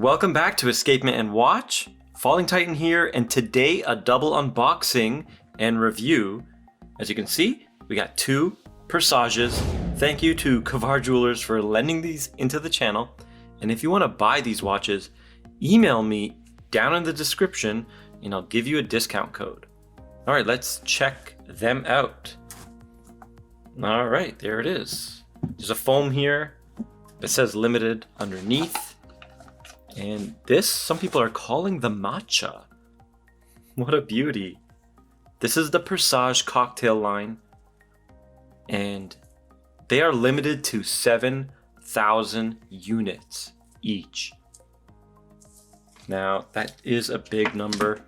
Welcome back to Escapement and Watch. Falling Titan here, and today a double unboxing and review. As you can see, we got two Presages. Thank you to Kavar Jewelers for lending these into the channel. And if you want to buy these watches, email me down in the description and I'll give you a discount code. All right, let's check them out. All right, there it is. There's a foam here that says limited underneath. And this, some people are calling the Matcha. What a beauty. This is the Presage cocktail line. And they are limited to 7,000 units each. Now, that is a big number,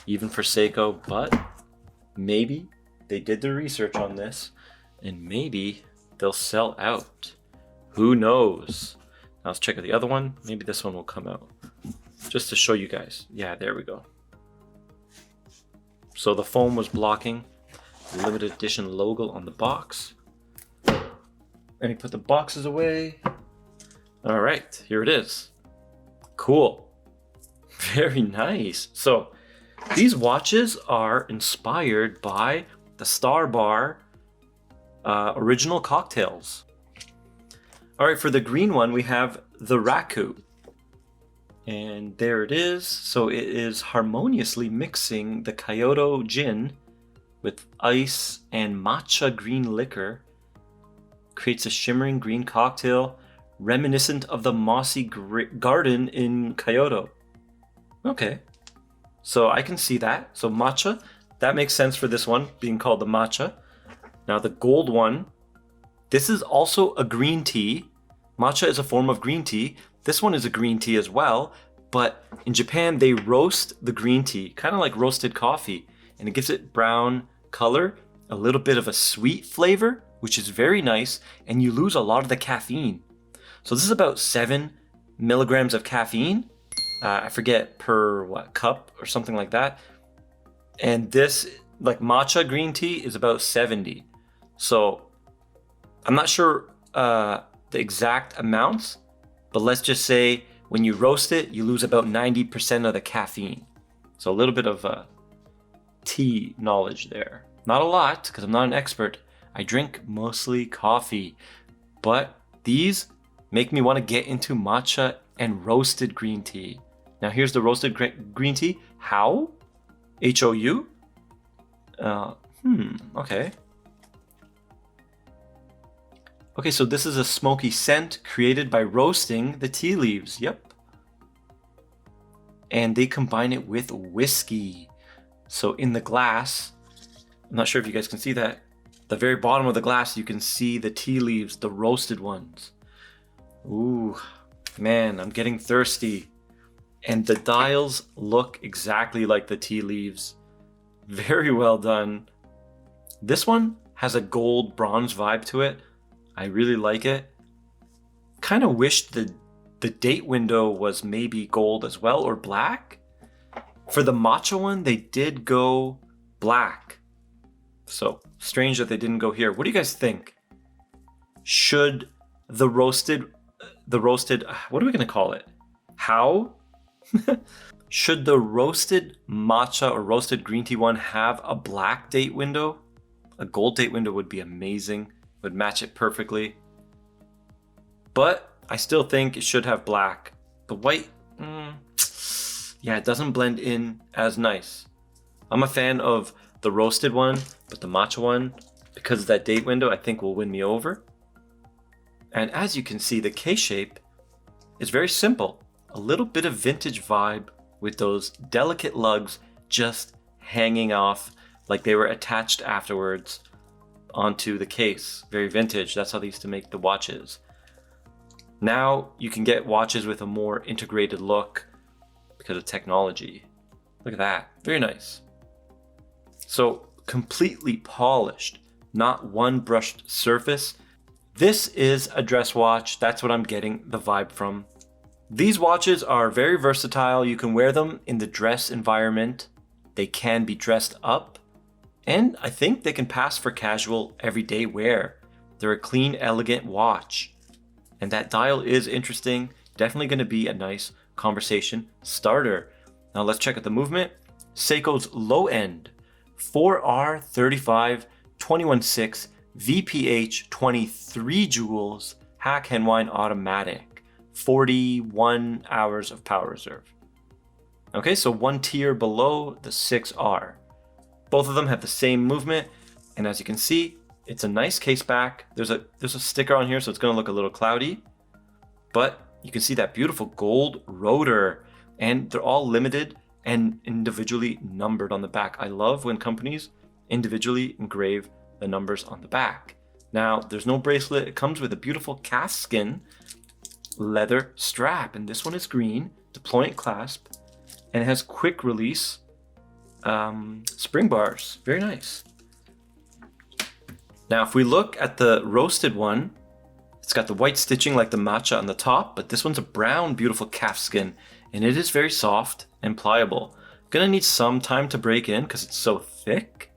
even for Seiko, but maybe they did the research on this, and maybe they'll sell out. Who knows? Now let's check out the other one. Maybe this one will come out. Just to show you guys. Yeah, there we go. So the foam was blocking the limited edition logo on the box. Let me put the boxes away. All right, here it is. Cool. Very nice. So these watches are inspired by the Star Bar original cocktails. All right, for the green one, we have the Raku. And there it is. So it is harmoniously mixing the Kyoto gin with ice and matcha green liquor. Creates a shimmering green cocktail reminiscent of the mossy garden in Kyoto. Okay, so I can see that. So matcha, that makes sense for this one being called the matcha. Now the gold one, this is also a green tea. Matcha is a form of green tea. This one is a green tea as well, but in Japan they roast the green tea, kind of like roasted coffee, and it gives it brown color, a little bit of a sweet flavor, which is very nice, and you lose a lot of the caffeine. So this is about 7 milligrams of caffeine. I forget per cup or something like that. And this, like matcha green tea, is about 70. So I'm not sure the exact amounts, but let's just say when you roast it, you lose about 90% of the caffeine. So a little bit of tea knowledge there. Not a lot, because I'm not an expert. I drink mostly coffee, but these make me want to get into matcha and roasted green tea. Now here's the roasted green tea. How? H-O-U? Okay. Okay, so this is a smoky scent created by roasting the tea leaves. Yep. And they combine it with whiskey. So in the glass, I'm not sure if you guys can see that. The very bottom of the glass, you can see the tea leaves, the roasted ones. Ooh, man, I'm getting thirsty. And the dials look exactly like the tea leaves. Very well done. This one has a gold bronze vibe to it. I really like it. Kind of wish the date window was maybe gold as well, or black. For the matcha one, they did go black. So strange that they didn't go here. What do you guys think? Should the roasted, what are we gonna call it? How? Should the roasted matcha or roasted green tea one have a black date window? A gold date window would be amazing. Would match it perfectly. But I still think it should have black. The white, yeah, it doesn't blend in as nice. I'm a fan of the roasted one, but the matcha one, because of that date window, I think will win me over. And as you can see, the K-shape is very simple. A little bit of vintage vibe with those delicate lugs just hanging off like they were attached afterwards onto the case. Very vintage. That's how they used to make the watches. Now you can get watches with a more integrated look because of technology. Look at that. Very nice. So completely polished, not one brushed surface. This is a dress watch. That's what I'm getting the vibe from. These watches are very versatile. You can wear them in the dress environment. They can be dressed up. And I think they can pass for casual, everyday wear. They're a clean, elegant watch. And that dial is interesting. Definitely going to be a nice conversation starter. Now let's check out the movement. Seiko's low end, 4R35 21.6 VPH 23 joules hack hand wind automatic, 41 hours of power reserve. Okay, so one tier below the 6R. Both of them have the same movement, and as you can see, it's a nice case back. There's a sticker on here, so it's going to look a little cloudy, but you can see that beautiful gold rotor, and they're all limited and individually numbered on the back. I love when companies individually engrave the numbers on the back. Now, there's no bracelet. It comes with a beautiful calfskin leather strap, and this one is green, deployant clasp, and it has quick release spring bars. Very nice. Now, if we look at the roasted one, it's got the white stitching like the matcha on the top, but this one's a brown, beautiful calfskin, and it is very soft and pliable. Gonna need some time to break in because it's so thick,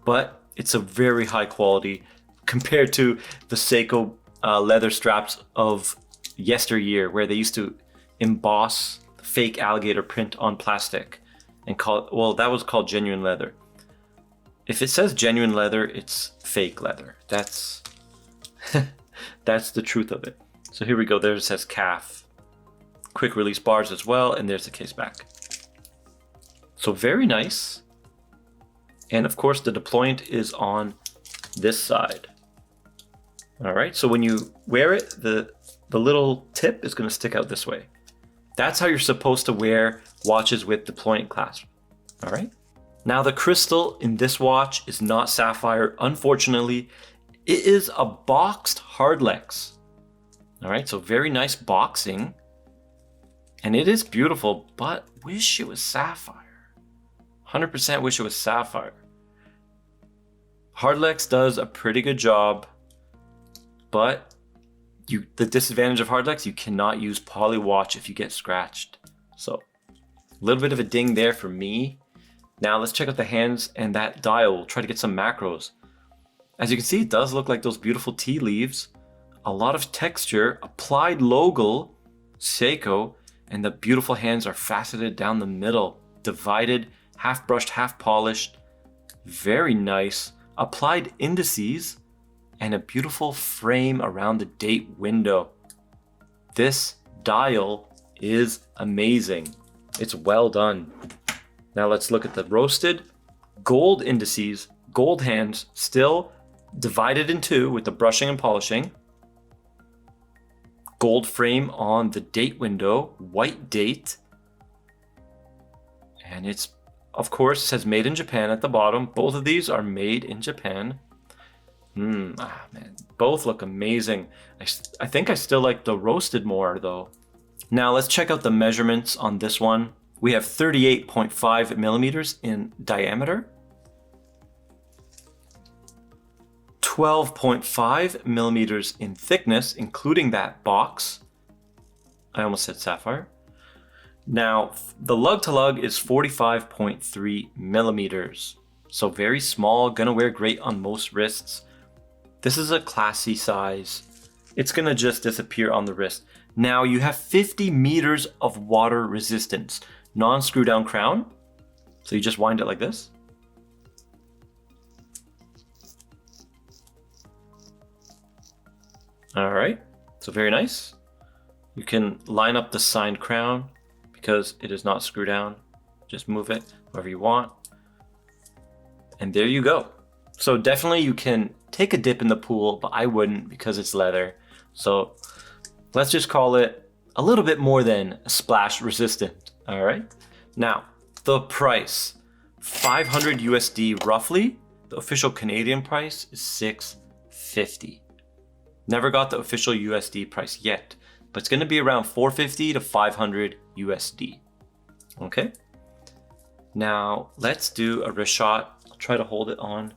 but it's a very high quality compared to the Seiko leather straps of yesteryear, where they used to emboss fake alligator print on plastic and call it, well, that was called genuine leather. If it says genuine leather, it's fake leather. That's that's the truth of it. So here we go. There it says calf. Quick release bars as well, and there's the case back. So very nice. And of course the deployant is on this side. All right, so when you wear it, the little tip is going to stick out this way. That's how you're supposed to wear watches with deployant clasp. All right. Now the crystal in this watch is not sapphire. Unfortunately, it is a boxed hardlex. All right, so very nice boxing. And it is beautiful, but wish it was sapphire. 100% wish it was sapphire. Hardlex does a pretty good job, but the disadvantage of hardlex, you cannot use poly watch if you get scratched. So a little bit of a ding there for me. Now let's check out the hands and that dial. We'll try to get some macros. As you can see, it does look like those beautiful tea leaves. A lot of texture, applied logo, Seiko, and the beautiful hands are faceted down the middle, divided, half brushed, half polished. Very nice. Applied indices and a beautiful frame around the date window. This dial is amazing. It's well done. Now let's look at the roasted. Gold indices, gold hands, still divided in two with the brushing and polishing. Gold frame on the date window, white date. And it's, of course, says made in Japan at the bottom. Both of these are made in Japan. Man, both look amazing. I think I still like the roasted more though. Now let's check out the measurements on this one. We have 38.5 millimeters in diameter, 12.5 millimeters in thickness, including that box. I almost said sapphire. Now, the lug to lug is 45.3 millimeters. So very small, gonna wear great on most wrists. This is a classy size. It's gonna just disappear on the wrist. Now you have 50 meters of water resistance. Non-screw down crown. So you just wind it like this. All right, so very nice. You can line up the signed crown because it is not screw down. Just move it however you want. And there you go. So definitely you can take a dip in the pool, but I wouldn't because it's leather. So let's just call it a little bit more than splash resistant. All right. Now the price, 500 USD roughly. The official Canadian price is $650. Never got the official USD price yet, but it's going to be around 450 to 500 USD. Okay. Now let's do a wrist shot. I'll try to hold it on.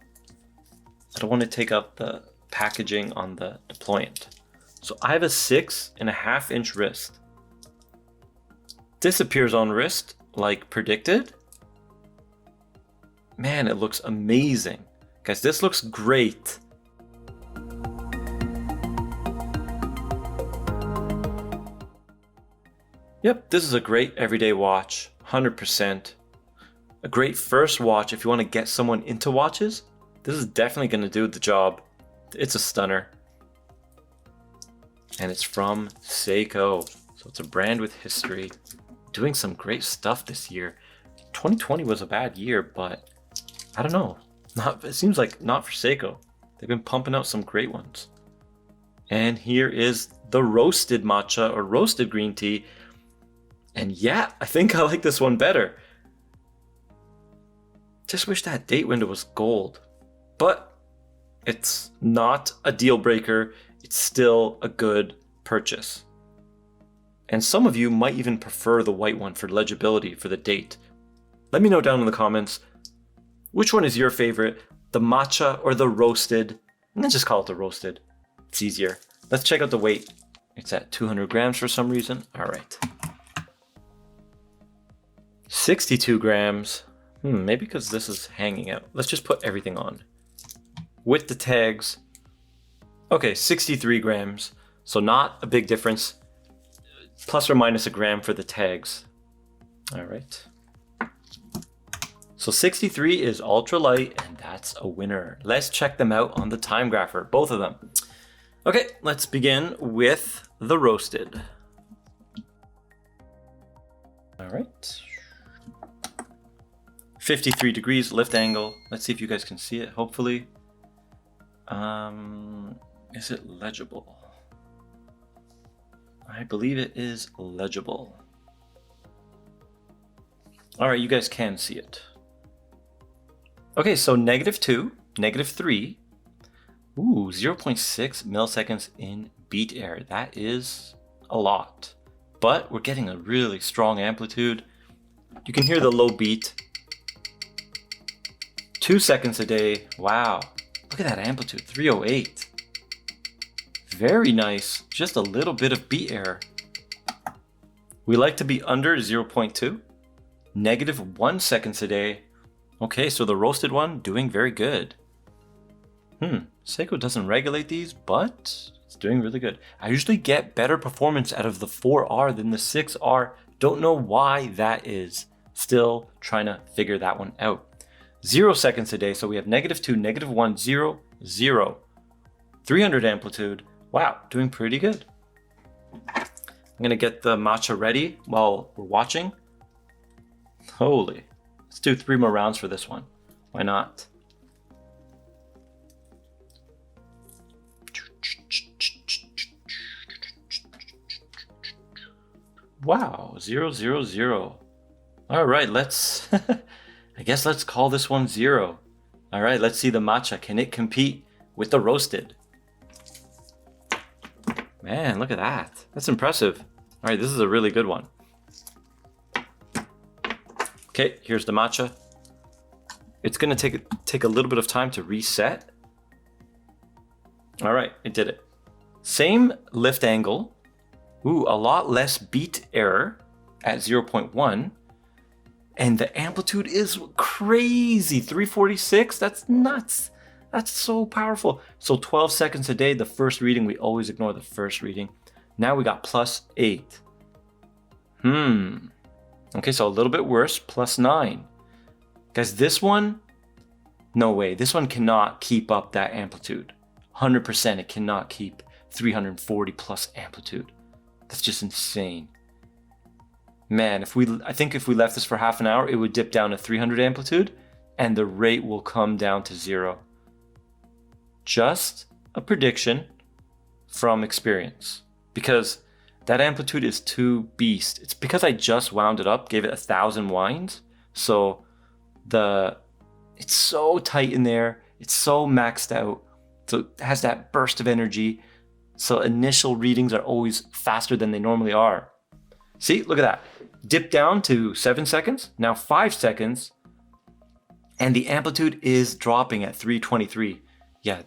I don't want to take up the packaging on the deployant. So I have a 6.5 inch wrist. Disappears on wrist like predicted. Man, it looks amazing. Guys, this looks great. Yep, this is a great everyday watch, 100%. A great first watch if you want to get someone into watches. This is definitely going to do the job. It's a stunner. And it's from Seiko. So it's a brand with history. Doing some great stuff this year. 2020 was a bad year, but I don't know. It seems like not for Seiko. They've been pumping out some great ones. And here is the roasted matcha or roasted green tea. And yeah, I think I like this one better. Just wish that date window was gold. But it's not a deal breaker. It's still a good purchase. And some of you might even prefer the white one for legibility for the date. Let me know down in the comments, which one is your favorite, the matcha or the roasted? Let's just call it the roasted. It's easier. Let's check out the weight. It's at 200 grams for some reason. All right. 62 grams. Maybe because this is hanging out. Let's just put everything on. With the tags. Okay, 63 grams. So not a big difference. Plus or minus a gram for the tags. All right. So 63 is ultra light, and that's a winner. Let's check them out on the Timegrapher, both of them. Okay, let's begin with the roasted. All right. 53 degrees lift angle. Let's see if you guys can see it, hopefully. Is it legible? I believe it is legible. All right, you guys can see it. Okay, so -2, -3. Ooh, 0.6 milliseconds in beat error. That is a lot. But we're getting a really strong amplitude. You can hear the low beat. 2 seconds a day. Wow. Look at that amplitude, 308. Very nice. Just a little bit of beat error. We like to be under 0.2. -1 seconds a day. Okay, so the roasted one doing very good. Seiko doesn't regulate these, but it's doing really good. I usually get better performance out of the 4R than the 6R. Don't know why that is. Still trying to figure that one out. 0 seconds a day, so we have -2, -1, 0, 0. 300 amplitude. Wow, doing pretty good. I'm gonna get the matcha ready while we're watching. Holy. Let's do 3 more rounds for this one. Why not? Wow, 0, 0, 0. All right, let's, I guess let's call this one 0. All right, let's see the matcha. Can it compete with the roasted? Man, look at that. That's impressive. All right, this is a really good one. Okay, here's the matcha. It's gonna take a little bit of time to reset. All right, it did it. Same lift angle. Ooh, a lot less beat error at 0.1. And the amplitude is crazy, 346, that's nuts. That's so powerful. So 12 seconds a day, the first reading, we always ignore the first reading. Now we got +8. Okay, so a little bit worse, +9. Guys, this one, no way. This one cannot keep up that amplitude. 100% it cannot keep 340 plus amplitude. That's just insane. Man, I think if we left this for half an hour, it would dip down to 300 amplitude and the rate will come down to 0. Just a prediction from experience, because that amplitude is too beast. It's because I just wound it up, gave it 1,000 winds. So it's so tight in there. It's so maxed out. So it has that burst of energy. So initial readings are always faster than they normally are. See, look at that. Dip down to 7 seconds, now 5 seconds, and the amplitude is dropping at 323. Yeah,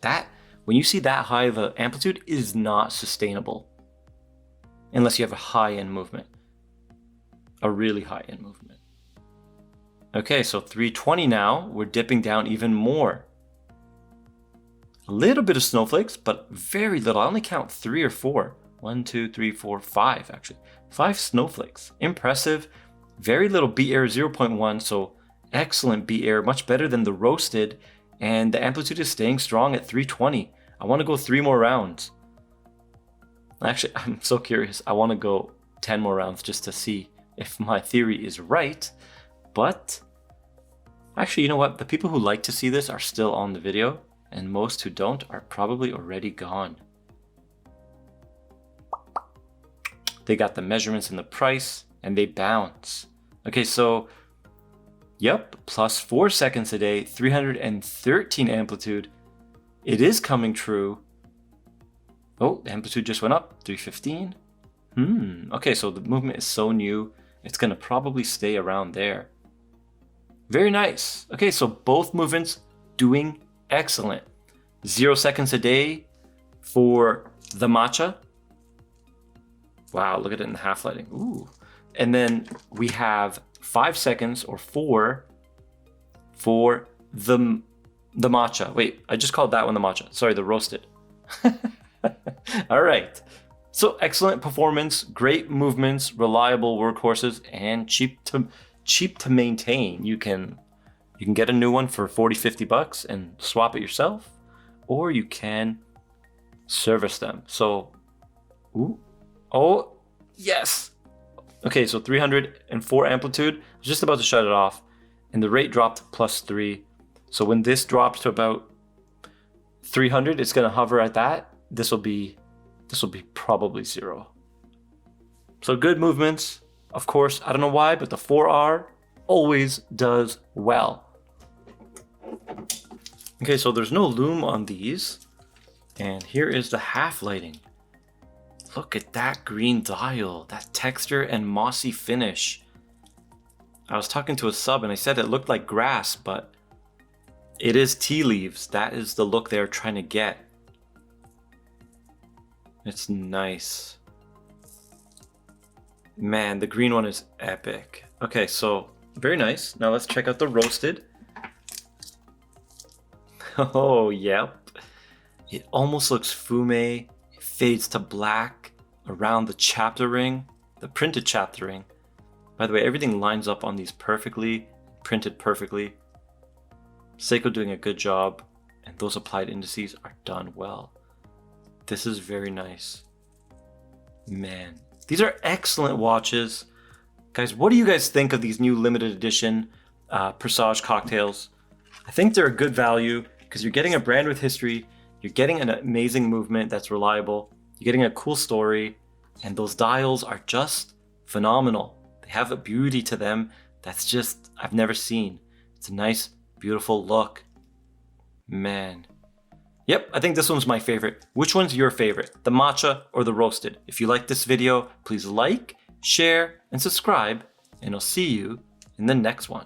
when you see that high of an amplitude, it is not sustainable. Unless you have a high-end movement. A really high-end movement. Okay, so 320 now, we're dipping down even more. A little bit of snowflakes, but very little. I only count 3 or 4. 1, 2, 3, 4, 5 actually. 5 snowflakes. Impressive. Very little beat error, 0.1, so excellent beat error, much better than the roasted, and the amplitude is staying strong at 320. I want to go 3 more rounds. Actually, I'm so curious. I want to go 10 more rounds just to see if my theory is right. But actually, you know what? The people who like to see this are still on the video, and most who don't are probably already gone. They got the measurements and the price, and they bounce. Okay, so yep, plus 4 seconds a day, 313 amplitude. It is coming true. Oh, the amplitude just went up, 315. Okay, so the movement is so new, it's gonna probably stay around there. Very nice. Okay, so both movements doing excellent. 0 seconds a day for the matcha. Wow, look at it in the half lighting. Ooh. And then we have 5 seconds or 4 for the matcha. Wait, I just called that one the matcha. Sorry, the roasted. All right. So excellent performance, great movements, reliable workhorses, and cheap to maintain. You can get a new one for 40-50 bucks and swap it yourself, or you can service them. So, ooh, oh yes. Okay, so 304 amplitude. I was just about to shut it off, and the rate dropped +3. So when this drops to about 300, it's gonna hover at that. This will be probably 0. So good movements. Of course, I don't know why, but the 4R always does well. Okay, so there's no loom on these. And here is the half lighting. Look at that green dial, that texture and mossy finish. I was talking to a sub and I said it looked like grass, but it is tea leaves. That is the look they're trying to get. It's nice. Man, the green one is epic. Okay, so very nice. Now let's check out the roasted. Oh, yep. It almost looks fume. It fades to black around the chapter ring, the printed chapter ring. By the way, everything lines up on these perfectly, printed perfectly. Seiko doing a good job, and those applied indices are done well. This is very nice. Man, these are excellent watches. Guys, what do you guys think of these new limited edition Presage cocktails? I think they're a good value because you're getting a brand with history, you're getting an amazing movement that's reliable, you're getting a cool story, and those dials are just phenomenal. They have a beauty to them that's just, I've never seen. It's a nice, beautiful look. Man. Yep, I think this one's my favorite. Which one's your favorite? The matcha or the roasted? If you like this video, please like, share, and subscribe, and I'll see you in the next one.